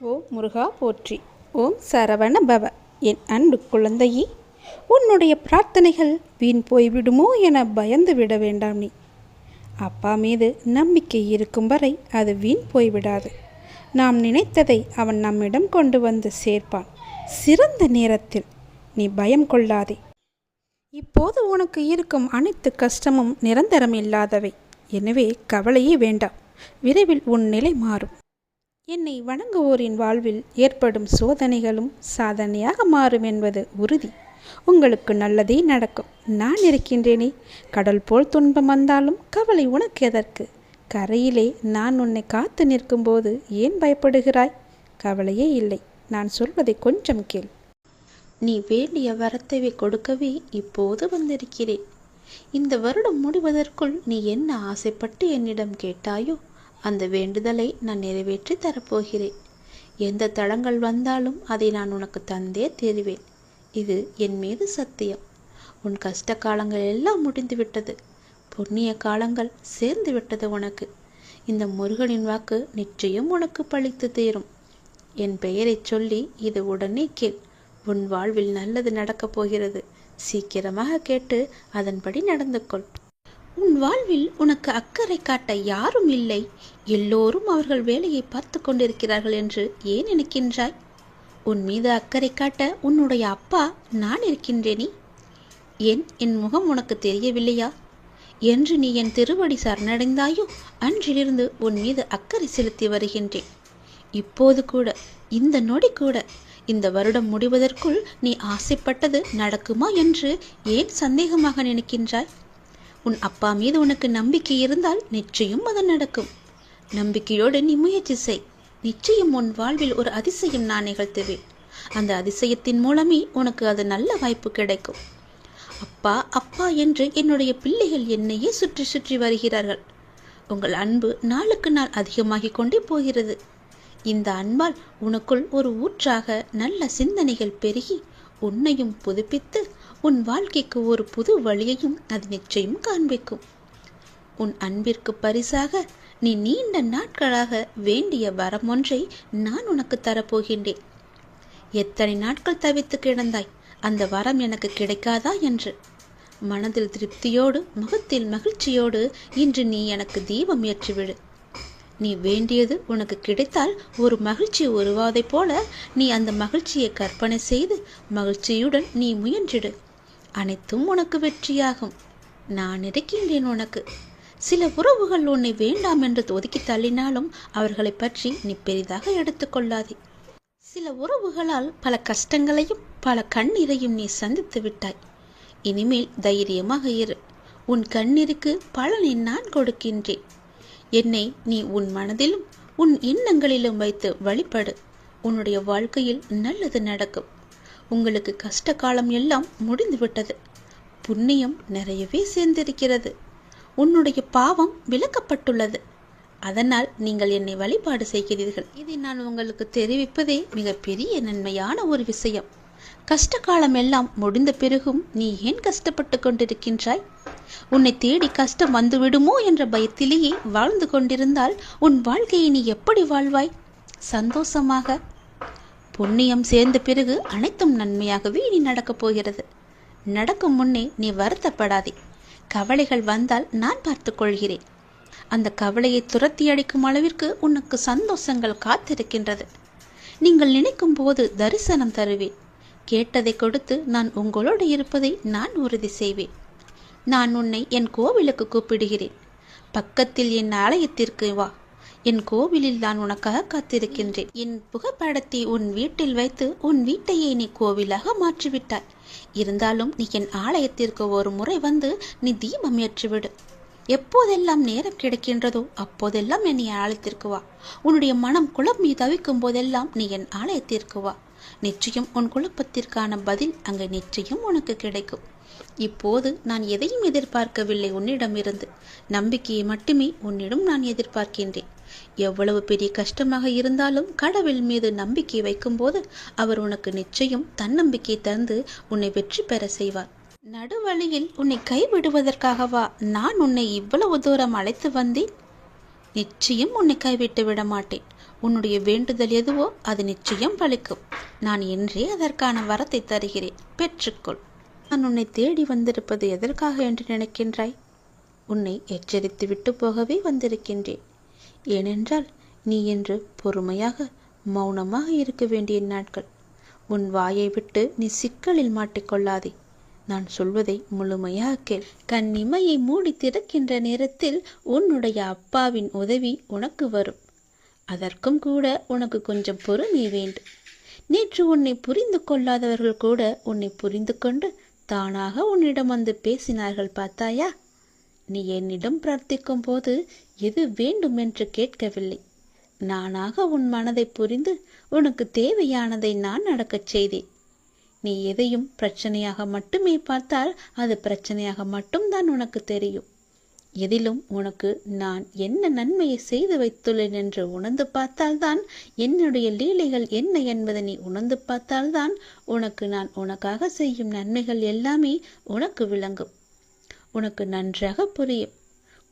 ஓம் முருகா போற்றி. ஓம் சரவண பவ. என் அன்பு குழந்தையே, உன்னுடைய பிரார்த்தனைகள் வீண் போய்விடுமோ என பயந்து விட வேண்டாம். நீ அப்பா மீது நம்பிக்கை இருக்கும் வரை அது வீண் போய்விடாது. நாம் நினைத்ததை அவன் நம்மிடம் கொண்டு வந்து சேர்ப்பான், சிறந்த நேரத்தில். நீ பயம் கொள்ளாதே. இப்போது உனக்கு இருக்கும் அனைத்து கஷ்டமும் நிரந்தரம் இல்லாதவை. எனவே கவலையே வேண்டாம். விரைவில் உன் நிலை மாறும். என்னை வணங்குவோரின் வாழ்வில் ஏற்படும் சோதனைகளும் சாதனையாக மாறும் என்பது உறுதி. உங்களுக்கு நல்லதே நடக்கும். நான் இருக்கின்றேனே. கடல் போல் துன்பம் வந்தாலும் கவலை உனக்கு எதற்கு? கரையிலே நான் உன்னை காத்து நிற்கும்போது ஏன் பயப்படுகிறாய்? கவலையே இல்லை. நான் சொல்வதை கொஞ்சம் கேள். நீ வேண்டிய வரத்தை கொடுக்கவே இப்போது வந்திருக்கிறேன். இந்த வருடம் முடிவதற்குள் நீ என்ன ஆசைப்பட்டு என்னிடம் கேட்டாயோ அந்த வேண்டுதலை நான் நிறைவேற்றி தரப்போகிறேன். எந்த தடங்கள் வந்தாலும் அதை நான் உனக்கு தந்தே தருவேன். இது என் மீது சத்தியம். உன் கஷ்ட காலங்கள் எல்லாம் முடிந்துவிட்டது. புண்ணிய காலங்கள் சேர்ந்து விட்டது உனக்கு. இந்த முருகனின் வாக்கு நிச்சயம் உனக்கு பழித்து தீரும். என் பெயரை சொல்லி இது உடனே கேள். உன் வாழ்வில் நல்லது நடக்கப் போகிறது. சீக்கிரமாக கேட்டு அதன்படி நடந்து கொள். உன் வாழ்வில் உனக்கு அக்கறை காட்ட யாரும் இல்லை. எல்லோரும் அவர்கள் வேலையை பார்த்து கொண்டிருக்கிறார்கள் என்று ஏன் நினைக்கின்றாய்? உன் மீது அக்கறை காட்ட உன்னுடைய அப்பா நான் இருக்கின்றேனே. ஏன் என் முகம் உனக்கு தெரியவில்லையா? என்று நீ என் திருவடி சரணடைந்தாயோ அன்றிலிருந்து உன் மீது அக்கறை செலுத்தி வருகின்றேன். இப்போது கூட, இந்த நொடி கூட, இந்த வருடம் முடிவதற்குள் நீ ஆசைப்பட்டது நடக்குமா என்று ஏன் சந்தேகமாக நினைக்கின்றாய்? உன் அப்பா மீது உனக்கு நம்பிக்கை இருந்தால் நிச்சயம் அது நடக்கும். நம்பிக்கையோடு நீ முயற்சி செய். நிச்சயம் உன் வாழ்வில் ஒரு அதிசயம் நான் நிகழ்த்துவேன். அந்த அதிசயத்தின் மூலமே உனக்கு அது நல்ல வாய்ப்பு கிடைக்கும். அப்பா அப்பா என்று என்னுடைய பிள்ளைகள் என்னையே சுற்றி சுற்றி வருகிறார்கள். உங்கள் அன்பு நாளுக்கு நாள் அதிகமாகிக் கொண்டே போகிறது. இந்த அன்பால் உனக்குள் ஒரு ஊற்றாக நல்ல சிந்தனைகள் பெருகி உன்னையும் புதுப்பித்து உன் வாழ்க்கைக்கு ஒரு புது வழியையும் அது நிச்சயம் காண்பிக்கும். உன் அன்பிற்கு பரிசாக நீ நீண்ட நாட்களாக வேண்டிய வரம் ஒன்றை நான் உனக்கு தரப்போகின்றேன். எத்தனை நாட்கள் தவித்து கிடந்தாய் அந்த வரம் எனக்கு கிடைக்காதா என்று. மனதில் திருப்தியோடு முகத்தில் மகிழ்ச்சியோடு இன்று நீ எனக்கு தீபம் ஏற்றிவிடு. நீ வேண்டியது உனக்கு கிடைத்தால் ஒரு மகிழ்ச்சி உருவாவதைப் போல நீ அந்த மகிழ்ச்சியை கற்பனை செய்து மகிழ்ச்சியுடன் நீ முயன்றிடு. அனைத்தும் உனக்கு வெற்றியாகும். நான் இருக்கின்றேன் உனக்கு. சில உறவுகள் உன்னை வேண்டாம் என்று ஒதுக்கி தள்ளினாலும் அவர்களை பற்றி நீ பெரிதாக எடுத்துக்கொள்ளாதே. சில உறவுகளால் பல கஷ்டங்களையும் பல கண்ணீரையும் நீ சந்தித்து விட்டாய். இனிமேல் தைரியமாக இரு. உன் கண்ணீருக்கு பலனை நான் கொடுக்கின்றேன். என்னை நீ உன் மனதிலும் உன் எண்ணங்களிலும் வைத்து வழிபடு. உன்னுடைய வாழ்க்கையில் நல்லது நடக்கும். உங்களுக்கு கஷ்ட காலம் எல்லாம் முடிந்துவிட்டது. புண்ணியம் நிறையவே சேர்ந்திருக்கிறது. உன்னுடைய பாவம் விலக்கப்பட்டுள்ளது. அதனால் நீங்கள் என்னை வழிபாடு செய்கிறீர்கள். இதை நான் உங்களுக்கு தெரிவிப்பதே மிகப்பெரிய நன்மையான ஒரு விஷயம். கஷ்ட காலம் எல்லாம் முடிந்த பிறகும் நீ ஏன் கஷ்டப்பட்டு கொண்டிருக்கின்றாய்? உன்னை தேடி கஷ்டம் வந்துவிடுமோ என்ற பயத்திலேயே வாழ்ந்து கொண்டிருந்தால் உன் வாழ்க்கையை நீ எப்படி வாழ்வாய்? சந்தோஷமாக. புண்ணியம் சேர்ந்த பிறகு அனைத்தும் நன்மையாகவே நீ நடக்கப் போகிறது. நடக்கும் முன்னே நீ வருத்தப்படாதே. கவலைகள் வந்தால் நான் பார்த்துக் கொள்கிறேன். அந்த கவலையை துரத்தி அடிக்கும் அளவிற்கு உனக்கு சந்தோஷங்கள் காத்திருக்கின்றது. நீங்கள் நினைக்கும் போது தரிசனம் தருவேன். கேட்டதை கொடுத்து நான் உங்களோடு இருப்பதை நான் உறுதி செய்வேன். நான் உன்னை என் கோவிலுக்கு கூப்பிடுகிறேன். பக்கத்தில் என் ஆலயத்திற்கு வா. என் கோவிலில் நான் உனக்காக காத்திருக்கின்றேன். என் புகைப்படத்தை உன் வீட்டில் வைத்து உன் வீட்டையே நீ கோவிலாக மாற்றிவிட்டாய். இருந்தாலும் நீ என் ஆலயத்திற்கு ஒரு முறை வந்து நீ தீபம் ஏற்றிவிடு. எப்போதெல்லாம் நேரம் கிடைக்கின்றதோ அப்போதெல்லாம் என் ஆலயத்திற்கு வா. உன்னுடைய மனம் குழம்பி தவிக்கும் போதெல்லாம் நீ என் ஆலயத்திற்கு வா. நிச்சயம் உன் குழப்பத்திற்கான பதில் அங்கு நிச்சயம் உனக்கு கிடைக்கும். இப்போது நான் எதையும் எதிர்பார்க்கவில்லை உன்னிடமிருந்து. நம்பிக்கையை மட்டுமே உன்னிடம் நான் எதிர்பார்க்கின்றேன். எவ்வளவு பெரிய கஷ்டமாக இருந்தாலும் கடவுள் மீது நம்பிக்கை வைக்கும்போது அவர் உனக்கு நிச்சயம் தன்னம்பிக்கை தந்து உன்னை வெற்றி பெற செய்வார். நடுவழியில் உன்னை கைவிடுவதற்காகவா நான் உன்னை இவ்வளவு தூரம் அழைத்து வந்தேன்? நிச்சயம் உன்னை கைவிட்டு விட மாட்டேன். உன்னுடைய வேண்டுதல் எதுவோ அது நிச்சயம் பலிக்கும். நான் என்றே அதற்கான வரத்தை தருகிறேன், பெற்றுக்கொள். நான் உன்னை தேடி வந்திருப்பது எதற்காக என்று நினைக்கின்றாய்? உன்னை எச்சரித்து விட்டு போகவே வந்திருக்கின்றேன். ஏனென்றால் நீ என்று பொறுமையாக மௌனமாக இருக்க வேண்டிய நாட்கள். உன் வாயை விட்டு நீ சிக்கலில் மாட்டிக்கொள்ளாதே. நான் சொல்வதை முழுமையாக கேள். கண்ணிமையை மூடி திறக்கின்ற நேரத்தில் உன்னுடைய அப்பாவின் உதவி உனக்கு வரும். அதற்கும் கூட உனக்கு கொஞ்சம் பொறுமை வேண்டும். நேற்று உன்னை புரிந்து கொள்ளாதவர்கள் கூட உன்னை புரிந்து கொண்டு தானாக உன்னிடம் வந்து பேசினார்கள், பார்த்தாயா? நீ என்னிடம் பிரார்த்திக்கும் போது எது வேண்டும் என்று கேட்கவில்லை. நானாக உன் மனதை புரிந்து உனக்கு தேவையானதை நான் நடக்கச் செய்தேன். நீ எதையும் பிரச்சனையாக மட்டுமே பார்த்தால் அது பிரச்சனையாக மட்டும்தான் உனக்கு தெரியும். எதிலும் உனக்கு நான் என்ன நன்மையை செய்து வைத்துள்ளேன் என்று உணர்ந்து பார்த்தால்தான், என்னுடைய லீலைகள் என்ன என்பதை நீ உணர்ந்து பார்த்தால்தான் உனக்கு நான் உனக்காக செய்யும் நன்மைகள் எல்லாமே உனக்கு விளங்கும். உனக்கு நன்றாக புரியும்.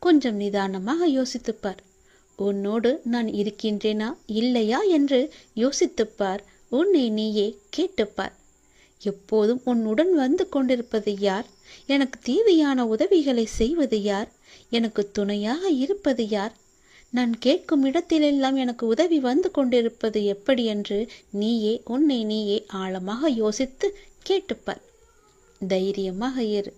கொஞ்சம் நிதானமாக யோசித்துப்பார். உன்னோடு நான் இருக்கின்றேனா இல்லையா என்று யோசித்துப்பார். உன்னை நீயே கேட்டுப்பார். எப்போதும் உன்னுடன் வந்து கொண்டிருப்பது யார்? எனக்கு தேவையான உதவிகளை செய்வது யார்? எனக்கு துணையாக இருப்பது யார்? நான் கேட்கும் இடத்திலெல்லாம் எனக்கு உதவி வந்து கொண்டிருப்பது எப்படி என்று நீயே உன்னை நீயே ஆழமாக யோசித்து கேட்டுப்பார். தைரியமாக இரு.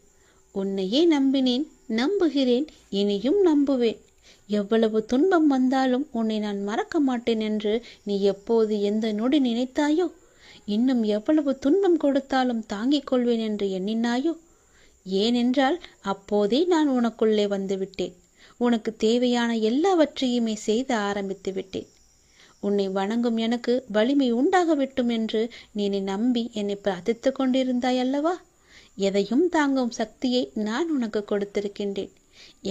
உன்னையே நம்பினேன், நம்புகிறேன், இனியும் நம்புவேன். எவ்வளவு துன்பம் வந்தாலும் உன்னை நான் மறக்க மாட்டேன் என்று நீ எப்போது எந்த நொடி நினைத்தாயோ, இன்னும் எவ்வளவு துன்பம் கொடுத்தாலும் தாங்கிக் கொள்வேன் என்று எண்ணினாயோ, ஏனென்றால் அப்போதே நான் உனக்குள்ளே வந்துவிட்டேன். உனக்கு தேவையான எல்லாவற்றையுமே செய்து ஆரம்பித்து விட்டேன். உன்னை வணங்கும் எனக்கு வலிமை உண்டாகவிட்டும் என்று நீ நம்பி என்னை பிரார்த்தித்து கொண்டிருந்தாய் அல்லவா? எதையும் தாங்கும் சக்தியை நான் உனக்கு கொடுத்திருக்கின்றேன்.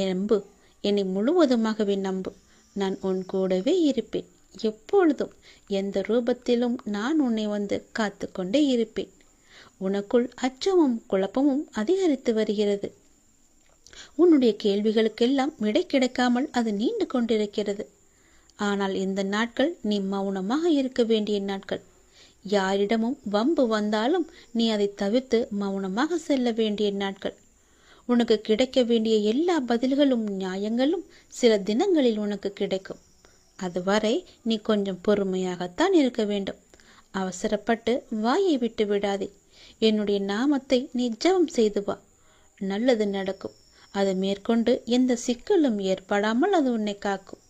நம்பு, என்னை முழுவதுமாகவே நம்பு. நான் உன் கூடவே இருப்பேன். எப்பொழுதும் எந்த ரூபத்திலும் நான் உன்னை வந்து காத்து கொண்டே இருப்பேன். உனக்குள் அச்சமும் குழப்பமும் அதிகரித்து வருகிறது. உன்னுடைய கேள்விகளுக்கெல்லாம் விடை கிடைக்காமல் அது நீண்டு கொண்டிருக்கிறது. ஆனால் இந்த நாட்கள் நீ மௌனமாக இருக்க வேண்டிய நாட்கள். யாரிடமும் வம்பு வந்தாலும் நீ அதை தவிர்த்து மௌனமாக செல்ல வேண்டிய நாட்கள். உனக்கு கிடைக்க வேண்டிய எல்லா பதில்களும் நியாயங்களும் சில தினங்களில் உனக்கு கிடைக்கும். அதுவரை நீ கொஞ்சம் பொறுமையாகத்தான் இருக்க வேண்டும். அவசரப்பட்டு வாயை விட்டு விடாதே. என்னுடைய நாமத்தை நீ ஜெபம் செய்து வா. நல்லது நடக்கும். அது மேற்கொண்டு எந்த சிக்கலும் ஏற்படாமல் அது உன்னை காக்கும்.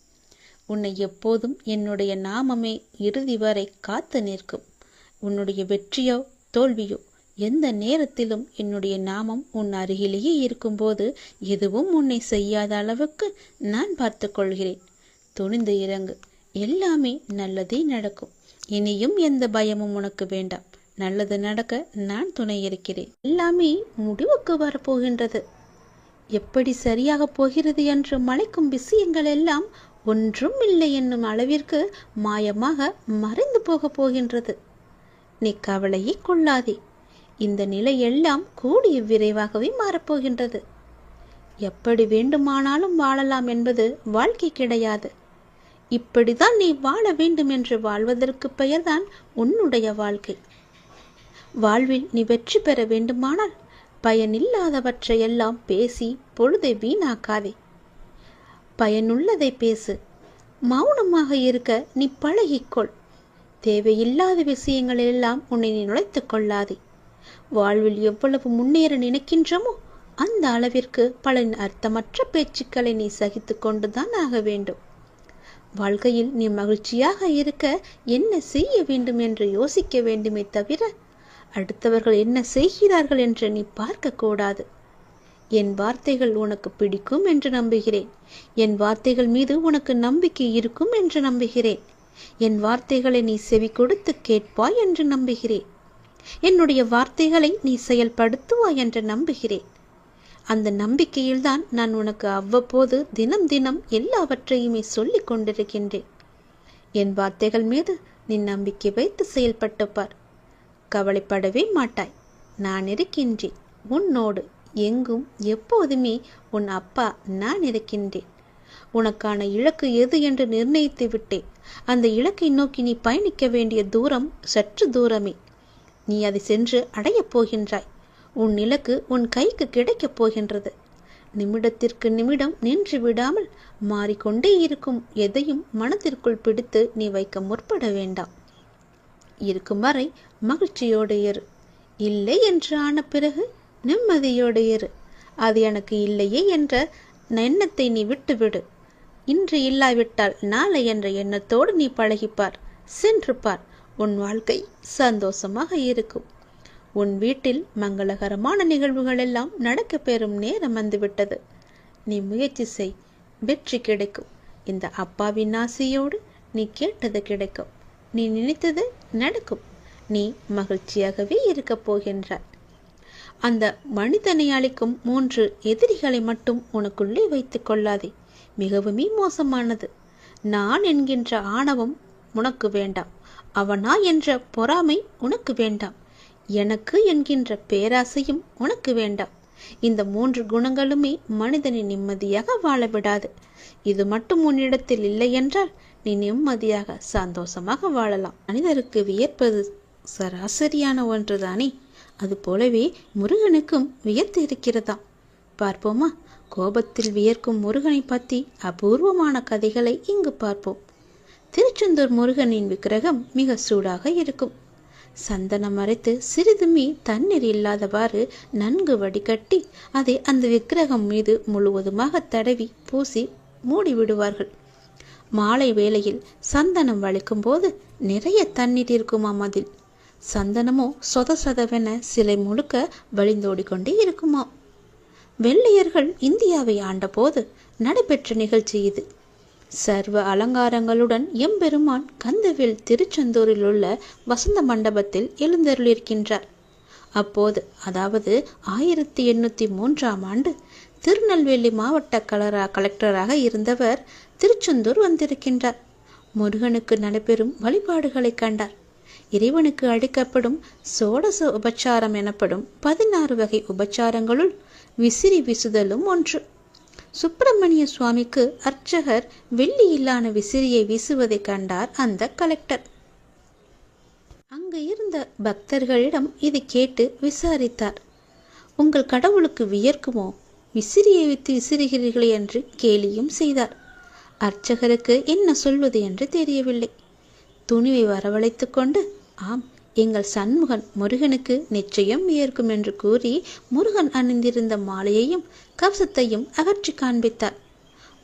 உன்னை எப்போதும் என்னுடைய நாமமே இறுதி வரை காத்து நிற்கும். உன்னுடைய வெற்றியோ தோல்வியோ எந்த நேரத்திலும் என்னுடைய நாமம் உன் அருகிலேயே இருக்கும்போது எதுவும் உன்னை செய்யாத அளவுக்கு நான் பார்த்து கொள்கிறேன். துணிந்து இறங்கு. எல்லாமே நல்லதே நடக்கும். இனியும் எந்த பயமும் உனக்கு வேண்டாம். நல்லது நடக்க நான் துணை இருக்கிறேன். எல்லாமே முடிவுக்கு வரப்போகின்றது. எப்படி சரியாக போகிறது என்று மலைக்கும் விஷயங்கள் எல்லாம் ஒன்றும் இல்லை என்னும் அளவிற்கு மாயமாக மறைந்து போக போகின்றது. நீ கவலையை கொள்ளாதே. இந்த நிலை எல்லாம் கூடிய விரைவாகவே மாறப்போகின்றது. எப்படி வேண்டுமானாலும் வாழலாம் என்பது வாழ்க்கை கிடையாது. இப்படிதான் நீ வாழ வேண்டும் என்று வாழ்வதற்கு பெயர்தான் உன்னுடைய வாழ்க்கை. வாழ்வில் நீ வெற்றி பெற வேண்டுமானால் பயனில்லாதவற்றையெல்லாம் பேசி பொழுதை வீணாக்காதே. பயனுள்ளதை பேசு. மௌனமாக இருக்க நீ பழகிக்கொள். தேவையில்லாத விஷயங்கள் எல்லாம் உன்னை நீ நுழைத்துக் கொள்ளாதே. வாழ்வில் எவ்வளவு முன்னேற நினைக்கின்றமோ அந்த அளவிற்கு பல அர்த்தமற்ற பேச்சுக்களை நீ சகித்து கொண்டுதான் ஆக வேண்டும். வாழ்க்கையில் நீ மகிழ்ச்சியாக இருக்க என்ன செய்ய வேண்டும் என்று யோசிக்க வேண்டுமே தவிர அடுத்தவர்கள் என்ன செய்கிறார்கள் என்று நீ பார்க்க கூடாது. என் வார்த்தைகள் உனக்கு பிடிக்கும் என்று நம்புகிறேன். என் வார்த்தைகள் மீது உனக்கு நம்பிக்கை இருக்கும் என்று நம்புகிறேன். என் வார்த்தைகளை நீ செவி கொடுத்து கேட்பாய் என்று நம்புகிறேன். என்னுடைய வார்த்தைகளை நீ செயல்படுத்துவாய் என்று நம்புகிறேன். அந்த நம்பிக்கையில்தான் நான் உனக்கு அவ்வப்போது தினம் தினம் எல்லாவற்றையுமே சொல்லிக் கொண்டிருக்கின்றேன். என் வார்த்தைகள் மீது நீ நம்பிக்கை வைத்து செயல்பட்டு பார். கவலைப்படவே மாட்டாய். நான் இருக்கின்றேன் உன்னோடு. எங்கும் எப்போதுமே உன் அப்பா நான் இருக்கின்றேன். உனக்கான இலக்கு எது என்று நிர்ணயித்து விட்டேன். அந்த இலக்கை நோக்கி நீ பயணிக்க வேண்டிய தூரம் சற்று தூரமே. நீ அதை சென்று அடையப் போகின்றாய். உன் இலக்கு உன் கைக்கு கிடைக்கப் போகின்றது. நிமிடத்திற்கு நிமிடம் நின்று விடாமல் மாறிக்கொண்டே இருக்கும் எதையும் மனத்திற்குள் பிடித்து நீ வைக்க முற்பட வேண்டாம். இருக்கும் வரை மகிழ்ச்சியோடு இரு. இல்லை என்று ஆன பிறகு நிம்மதியோடு இரு. அது எனக்கு இல்லையே என்ற எண்ணத்தை நீ விட்டுவிடு. இன்று இல்லாவிட்டால் நாளை என்ற எண்ணத்தோடு நீ பழகிப்பார். சென்று பார். உன் வாழ்க்கை சந்தோஷமாக இருக்கும். உன் வீட்டில் மங்களகரமான நிகழ்வுகள் எல்லாம் நடக்க பெறும் நேரம் வந்துவிட்டது. நீ முயற்சி செய், வெற்றி கிடைக்கும். இந்த அப்பாவின் ஆசையோடு நீ கேட்டது கிடைக்கும். நீ நினைத்தது நடக்கும். நீ மகிழ்ச்சியாகவே இருக்கப் போகின்றாய். அந்த மனிதனை அளிக்கும் 3 எதிரிகளை மட்டும் உனக்குள்ளே வைத்துக் கொள்ளாதே. மிகவும் மோசமானது. நான் என்கின்ற ஆணவம் உனக்கு வேண்டாம். அவனா என்ற பொறாமை உனக்கு வேண்டாம். எனக்கு என்கின்ற பேராசையும் உனக்கு வேண்டாம். இந்த 3 குணங்களுமே மனிதனை நிம்மதியாக வாழ விடாது. இது மட்டும் உன்னிடத்தில் இல்லை என்றால் நீ நிம்மதியாக சந்தோஷமாக வாழலாம். மனிதருக்கு வியர்ப்பது சராசரியான ஒன்றுதானே. அது போலவே முருகனுக்கும் வியர்த்து இருக்கிறதாம். பார்ப்போமா? கோபத்தில் வியர்க்கும் முருகனை பற்றி அபூர்வமான கதைகளை இங்கு பார்ப்போம். திருச்செந்தூர் முருகனின் விக்கிரகம் மிக சூடாக இருக்கும். சந்தனம் அரைத்து சிறிதுமே தண்ணீர் இல்லாதவாறு நன்கு வடிகட்டி அதை அந்த விக்கிரகம் மீது முழுவதுமாக தடவி பூசி மூடிவிடுவார்கள். மாலை வேளையில் சந்தனம் வலிக்கும் போது நிறைய தண்ணீர் இருக்குமாம். அதில் சந்தனமோ சொத சொதவென சிலை முழுக்க வழிந்தோடிக்கொண்டே இருக்குமாம். வெள்ளையர்கள் இந்தியாவை ஆண்டபோது நடைபெற்ற நிகழ்ச்சி இது. சர்வ அலங்காரங்களுடன் எம்பெருமான் கந்தவேல் திருச்செந்தூரில் உள்ள வசந்த மண்டபத்தில் எழுந்தருளிருக்கின்றார். அப்போது, அதாவது 1803ஆம் ஆண்டு, திருநெல்வேலி மாவட்ட கலெக்டராக இருந்தவர் திருச்செந்தூர் வந்திருக்கின்றார். முருகனுக்கு நடைபெறும் வழிபாடுகளை கண்டார். இறைவனுக்கு அளிக்கப்படும் சோடச உபச்சாரம் எனப்படும் 16 வகை உபச்சாரங்களுள் விசிறி வீசுதலும் ஒன்று. சுப்பிரமணிய சுவாமிக்கு அர்ச்சகர் வெள்ளியிலான விசிறியை வீசுவதை கண்டார் அந்த கலெக்டர். அங்கு இருந்த பக்தர்களிடம் இது கேட்டு விசாரித்தார். உங்கள் கடவுளுக்கு வியர்க்குமோ, விசிறியை வைத்து விசிறுகிறீர்களே என்று கேலியும் செய்தார். அர்ச்சகருக்கு என்ன சொல்வது என்று தெரியவில்லை. துணிவை வரவழைத்து கொண்டு, ஆம், எங்கள் சண்முகன் முருகனுக்கு நிச்சயம் வியர்க்கும் என்று கூறி முருகன் அணிந்திருந்த மாலையையும் கவசத்தையும் அகற்றி காண்பித்தார்.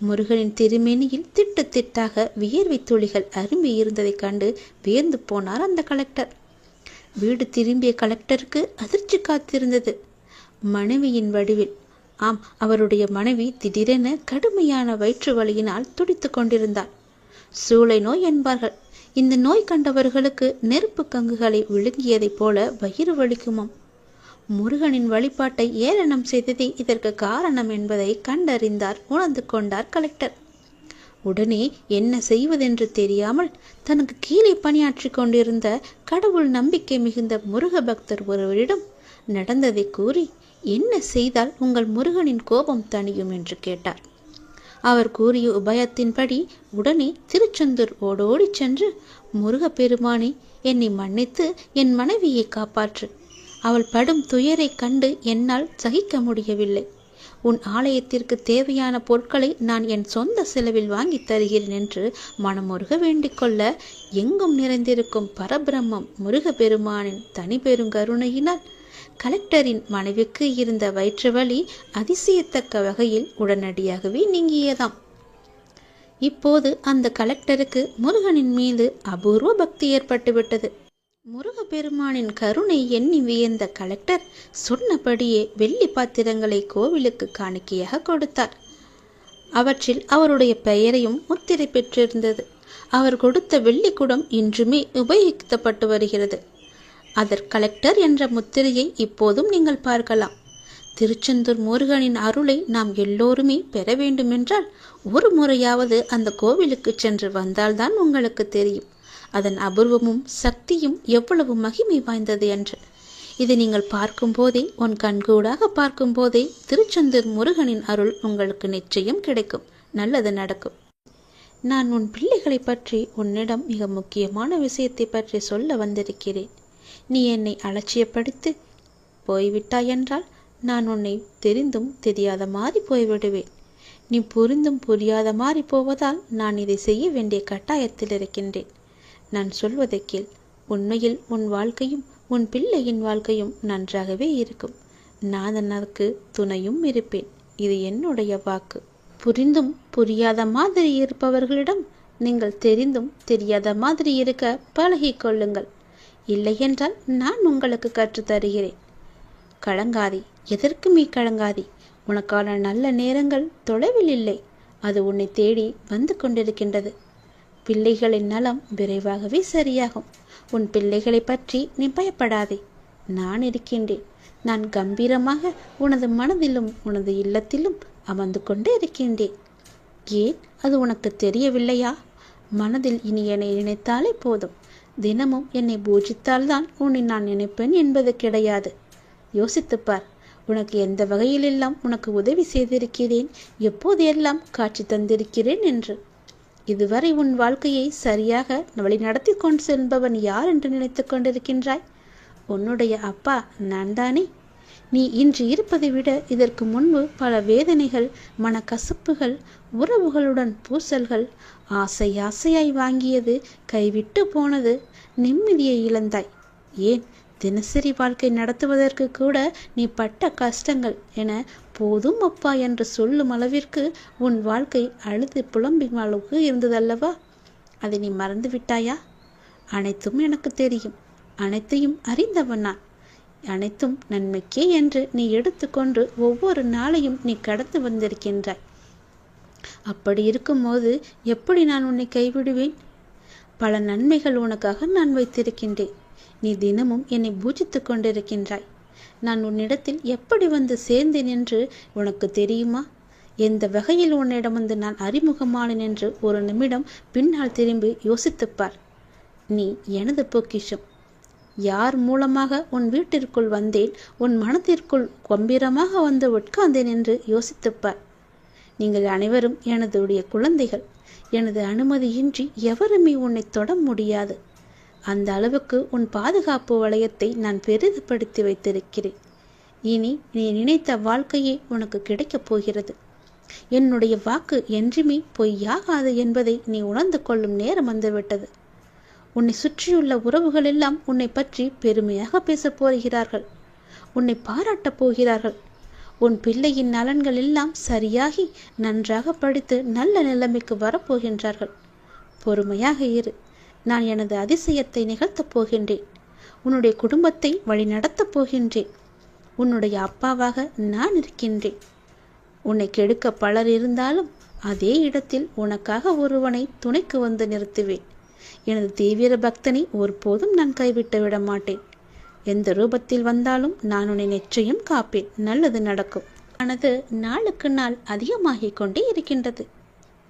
முருகனின் திருமேனியில் திட்டு திட்டாக வியர்வை துளிகள் அரும்பி இருந்ததை கண்டு வியந்து போனார் அந்த கலெக்டர். வீடு திரும்பிய கலெக்டருக்கு அதிர்ச்சி காத்திருந்தது. மனைவியின் வடிவில். ஆம், அவருடைய மனைவி திடீரென கடுமையான வயிற்று வலியினால் துடித்து கொண்டிருந்தார். சூளை நோய் என்பார்கள். இந்த நோய் கண்டவர்களுக்கு நெருப்பு கங்குகளை விழுங்கியதைப் போல வயிறு வலிக்குமாம். முருகனின் வழிபாட்டை ஏளனம் செய்ததே இதற்கு காரணம் என்பதை கண்டறிந்தார், உணர்ந்து கொண்டார் கலெக்டர். உடனே என்ன செய்வதென்று தெரியாமல் தனக்கு கீழே பணியாற்றி கொண்டிருந்த கடவுள் நம்பிக்கை மிகுந்த முருக பக்தர் ஒருவரிடம் நடந்ததை கூறி, என்ன செய்தால் உங்கள் முருகனின் கோபம் தணியும் என்று கேட்டார். அவர் கூறிய உபயத்தின்படி உடனே திருச்செந்தூர் ஓடோடி சென்று, முருகப்பெருமானே, என்னை மன்னித்து என் மனைவியை காப்பாற்று. அவள் படும் துயரை கண்டு என்னால் சகிக்க முடியவில்லை. உன் ஆலயத்திற்கு தேவையான பொருட்களை நான் என் சொந்த செலவில் வாங்கி தருகிறேன் என்று மனமுருக வேண்டிக் கொள்ள, எங்கும் நிறைந்திருக்கும் பரபிரம்மம் முருகப்பெருமானின் தனி பெருங்கருணையினால் கலெக்டரின் மனைவிக்கு இருந்த வயிற்று வலி அதிசயத்தக்க வகையில் உடனடியாகவே நீங்கியதாம். இப்போது அந்த கலெக்டருக்கு முருகனின் மீது அபூர்வ பக்தி ஏற்பட்டுவிட்டது. முருகப்பெருமானின் கருணை எண்ணி வியந்த கலெக்டர் சொன்னபடியே வெள்ளி பாத்திரங்களை கோவிலுக்கு காணிக்கையாக கொடுத்தார். அவற்றில் அவருடைய பெயரையும் முத்திரை பெற்றிருந்தது. அவர் கொடுத்த வெள்ளிக்குடம் இன்றுமே உபயோகிக்கப்பட்டு வருகிறது. அதர் கலெக்டர் என்ற முத்திரையை இப்போதும் நீங்கள் பார்க்கலாம். திருச்செந்தூர் முருகனின் அருளை நாம் எல்லோருமே பெற வேண்டுமென்றால் ஒரு முறையாவது அந்த கோவிலுக்கு சென்று வந்தால்தான் உங்களுக்கு தெரியும் அதன் அபூர்வமும் சக்தியும் எவ்வளவு மகிமை வாய்ந்தது என்று. இதை நீங்கள் பார்க்கும்போதே, உன் கண்கூடாக பார்க்கும்போதே திருச்செந்தூர் முருகனின் அருள் உங்களுக்கு நிச்சயம் கிடைக்கும். நல்லது நடக்கும். நான் உன் பிள்ளைகளை பற்றி உன்னிடம் மிக முக்கியமான விஷயத்தை பற்றி சொல்ல வந்திருக்கிறேன். நீ என்னை அலட்சியப்படுத்தி போய்விட்டாய் என்றால் நான் உன்னை தெரிந்தும் தெரியாத மாதிரி போய்விடுவேன். நீ புரிந்தும் புரியாத மாதிரி போவதால் நான் இதை செய்ய வேண்டிய கட்டாயத்தில் இருக்கின்றேன். நான் சொல்வதை கேள். உண்மையில் உன் வாழ்க்கையும் உன் பிள்ளையின் வாழ்க்கையும் நன்றாகவே இருக்கும். நான் அதற்கு துணையும் இருப்பேன். இது என்னுடைய வாக்கு. புரிந்தும் புரியாத மாதிரி இருப்பவர்களிடம் நீங்கள் தெரிந்தும் தெரியாத மாதிரி இருக்க பழகிக்கொள்ளுங்கள். இல்லையென்றால் நான் உங்களுக்கு கற்றுத்தருகிறேன். கலங்காதி, எதற்குமே கலங்காதி. உனக்கான நல்ல நேரங்கள் தொலைவில் இல்லை. அது உன்னை தேடி வந்து கொண்டிருக்கின்றது. பிள்ளைகளின் நலம் விரைவாகவே சரியாகும். உன் பிள்ளைகளை பற்றி நீ பயப்படாதே. நான் இருக்கின்றேன். நான் கம்பீரமாக உனது மனதிலும் உனது இல்லத்திலும் அமர்ந்து கொண்டு இருக்கின்றேன். ஏன் அது உனக்கு தெரியவில்லையா? மனதில் இனி என்னை நினைத்தாலே போதும். தினமும் என்னை பூஜித்தால்தான் உன்னை நான் நினைப்பேன் என்பது கிடையாது. யோசித்துப்பார். உனக்கு எந்த வகையிலெல்லாம் உனக்கு உதவி செய்திருக்கிறேன், எப்போது எல்லாம் காட்சி தந்திருக்கிறேன் என்று. இதுவரை உன் வாழ்க்கையை சரியாக வழிநடத்தி கொண்டு செல்பவன் யார் என்று நினைத்து கொண்டிருக்கின்றாய்? உன்னுடைய அப்பா நான் தானே. நீ இன்று இருப்பதை விட இதற்கு முன்பு பல வேதனைகள், மனக்கசப்புகள், உறவுகளுடன் பூசல்கள், ஆசையாய் வாங்கியது, கைவிட்டு போனது, நிம்மதியை இழந்தாய். ஏன் தினசரி வாழ்க்கை நடத்துவதற்கு கூட நீ பட்ட கஷ்டங்கள் என போதும் அப்பா என்று சொல்லும் அளவிற்கு உன் வாழ்க்கை அழுது புலம்பின் அளவுக்கு இருந்ததல்லவா? அதை நீ மறந்து விட்டாயா? அனைத்தும் எனக்கு தெரியும். அனைத்தையும் அறிந்தவன் நான். அனைத்தும் நன்மைக்கே என்று நீ எடுத்துக்கொண்டு ஒவ்வொரு நாளையும் நீ கடந்து வந்திருக்கின்றாய். அப்படி இருக்கும்போது எப்படி நான் உன்னை கைவிடுவேன்? பல நன்மைகள் உனக்காக நான் வைத்திருக்கின்றேன். நீ தினமும் என்னை பூஜித்து கொண்டிருக்கின்றாய். நான் உன்னிடத்தில் எப்படி வந்து சேர்ந்தேன் என்று உனக்கு தெரியுமா? எந்த வகையில் உன்னிடம் வந்து நான் அறிமுகமானேன் என்று ஒரு நிமிடம் பின்னால் திரும்பி யோசித்துப்பார். நீ எனது பொக்கிஷம். யார் மூலமாக உன் வீட்டிற்குள் வந்தேன், உன் மனத்திற்குள் கம்பீரமாக வந்து உட்கார்ந்தேன் என்று யோசித்துப்பார். நீங்கள் அனைவரும் எனதுடைய குழந்தைகள். எனது அனுமதியின்றி எவருமே உன்னை தொட முடியாது. அந்த அளவுக்கு உன் பாதுகாப்பு வளையத்தை நான் பெரிதுபடுத்தி வைத்திருக்கிறேன். இனி நீ நினைத்த வாழ்க்கையே உனக்கு கிடைக்கப் போகிறது. என்னுடைய வாக்கு என்றுமே பொய்யாகாது என்பதை நீ உணர்ந்து கொள்ளும் நேரம் வந்துவிட்டது. உன்னை சுற்றியுள்ள உறவுகள் எல்லாம் உன்னை பற்றி பெருமையாக பேசப் போகிறார்கள். உன்னை பாராட்டப் போகிறார்கள். உன் பிள்ளையின் நலன்கள் எல்லாம் சரியாகி நன்றாக படித்து நல்ல நிலைமைக்கு வரப்போகின்றார்கள். பொறுமையாக இரு. நான் எனது அதிசயத்தை நிகழ்த்தப் போகின்றேன். உன்னுடைய குடும்பத்தை வழிநடத்தப் போகின்றேன். உன்னுடைய அப்பாவாக நான் இருக்கின்றேன். உன்னை கெடுக்க பலர் இருந்தாலும் அதே இடத்தில் உனக்காக ஒருவனை துணைக்கு வந்து நிறுத்துவேன். எனது தீவிர பக்தனை ஒருபோதும் நான் கைவிட்டு விட மாட்டேன். எந்த ரூபத்தில் வந்தாலும் நான் உன்னை நிச்சயம் காப்பேன். நல்லது நடக்கும். ஆனது நாளுக்கு நாள் அதிகமாகிக் கொண்டே இருக்கின்றது.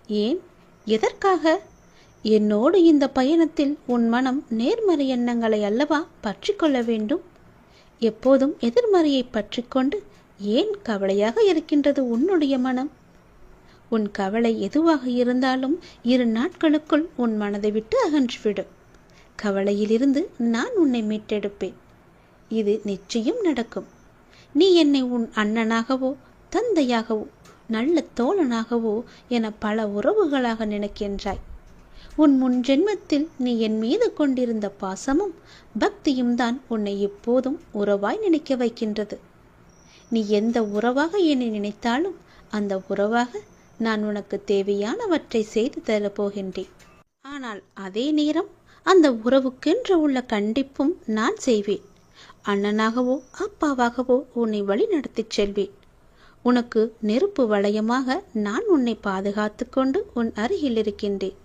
ஏன்? எதற்காக? என்னோடு இந்த பயணத்தில் உன் மனம் நேர்மறை எண்ணங்களை அல்லவா பற்றி கொள்ள வேண்டும்? எப்போதும் எதிர்மறையை பற்றி கொண்டு ஏன் கவலையாக இருக்கின்றது உன்னுடைய மனம்? உன் கவலை எதுவாக இருந்தாலும் 2 நாட்களுக்குள் உன் மனதை விட்டு அகன்றுவிடும். கவலையிலிருந்து நான் உன்னை மீட்டெடுப்பேன். இது நிச்சயம் நடக்கும். நீ என்னை உன் அண்ணனாகவோ தந்தையாகவோ நல்ல தோழனாகவோ என பல உறவுகளாக நினைக்கின்றாய். உன் முன் ஜென்மத்தில் நீ என் மீது கொண்டிருந்த பாசமும் பக்தியும் தான் உன்னை எப்போதும் உறவாய் நினைக்க வைக்கின்றது. நீ எந்த உறவாக என்னை நினைத்தாலும் அந்த உறவாக நான் உனக்கு தேவையானவற்றை செய்து தரப்போகின்றேன். ஆனால் அதே நேரம் அந்த உறவுக்கென்று உள்ள கண்டிப்பும் நான் செய்வேன். அண்ணனாகவோ அப்பாவாகவோ உன்னை வழி நடத்திச் செல்வேன். உனக்கு நெருப்பு வளையமாக நான் உன்னை பாதுகாத்து கொண்டு உன் அருகில் இருக்கின்றேன்.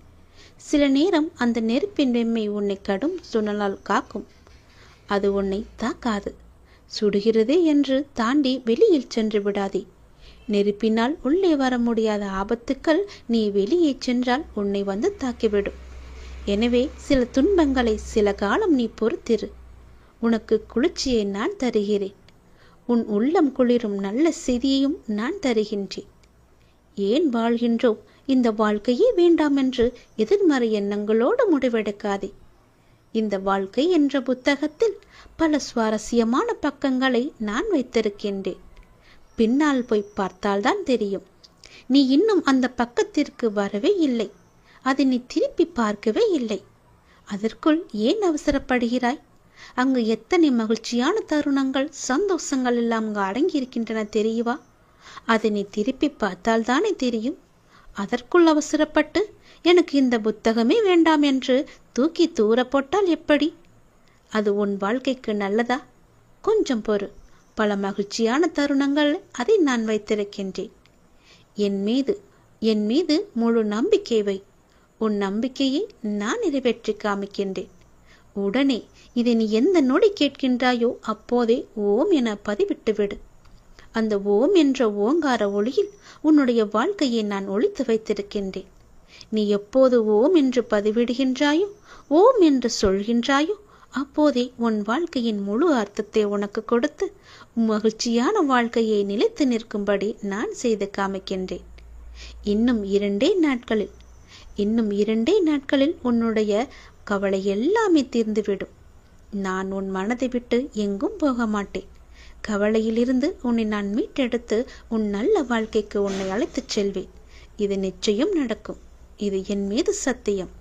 சில நேரம் அந்த நெருப்பின் வெம்மை உன்னை கடும் சுழலால் காக்கும். அது உன்னை தாக்காது. சுடுகிறதே என்று தாண்டி வெளியில் சென்று விடாதே. நெருப்பினால் உள்ளே வர முடியாத ஆபத்துக்கள் நீ வெளியே சென்றால் உன்னை வந்து தாக்கிவிடும். எனவே சில துன்பங்களை சில காலம் நீ பொறுத்திரு. உனக்கு குளிர்ச்சியை நான் தருகிறேன். உன் உள்ளம் குளிரும் நல்ல செய்தியையும் நான் தருகின்றேன். ஏன் வாழ்கின்றோம், இந்த வாழ்க்கையே வேண்டாம் என்று எதிர்மறை எண்ணங்களோடு முடிவெடுக்காதே. இந்த வாழ்க்கை என்ற புத்தகத்தில் பல சுவாரஸ்யமான பக்கங்களை நான் வைத்திருக்கின்றேன். பின்னால் போய் பார்த்தால்தான் தெரியும். நீ இன்னும் அந்த பக்கத்திற்கு வரவே இல்லை. அதை நீ திருப்பி பார்க்கவே இல்லை. அதற்குள் ஏன் அவசரப்படுகிறாய்? அங்கு எத்தனை மகிழ்ச்சியான தருணங்கள், சந்தோஷங்கள் எல்லாம் அங்கு அடங்கியிருக்கின்றன தெரியுவா? அதை நீ திருப்பி பார்த்தால்தானே தெரியும். அதற்குள் அவசரப்பட்டு எனக்கு இந்த புத்தகமே வேண்டாம் என்று தூக்கி தூர போட்டால் எப்படி? அது உன் வாழ்க்கைக்கு நல்லதா? கொஞ்சம் பொறு. பல மகிழ்ச்சியான தருணங்கள் அதை நான் வைத்திருக்கின்றேன். என் மீது முழு நம்பிக்கை வை. உன் நம்பிக்கையை நான் நிறைவேற்றி காமிக்கின்றேன். உடனே இதை நீ எந்த நொடி கேட்கின்றாயோ அப்போதே ஓம் என பதிவிட்டு விடு. அந்த ஓம் என்ற ஓங்கார ஒளியில் உன்னுடைய வாழ்க்கையை நான் ஒளித்து வைத்திருக்கின்றேன். நீ எப்போது ஓம் என்று பதிவிடுகின்றாயோ, ஓம் என்று சொல்கின்றாயோ, அப்போதே உன் வாழ்க்கையின் முழு அர்த்தத்தை உனக்கு கொடுத்து மகிழ்ச்சியான வாழ்க்கையை நிலைத்து நிற்கும்படி நான் செய்து காமிக்கின்றேன். இன்னும் இரண்டே நாட்களில் உன்னுடைய கவலை எல்லாமே தீர்ந்துவிடும். நான் உன் மனதை விட்டு எங்கும் போக மாட்டேன். கவலையிலிருந்து உன்னை நான் மீட்டெடுத்து உன் நல்ல வாழ்க்கைக்கு உன்னை அழைத்துச் செல்வேன். இது நிச்சயம் நடக்கும். இது என் மீது சத்தியம்.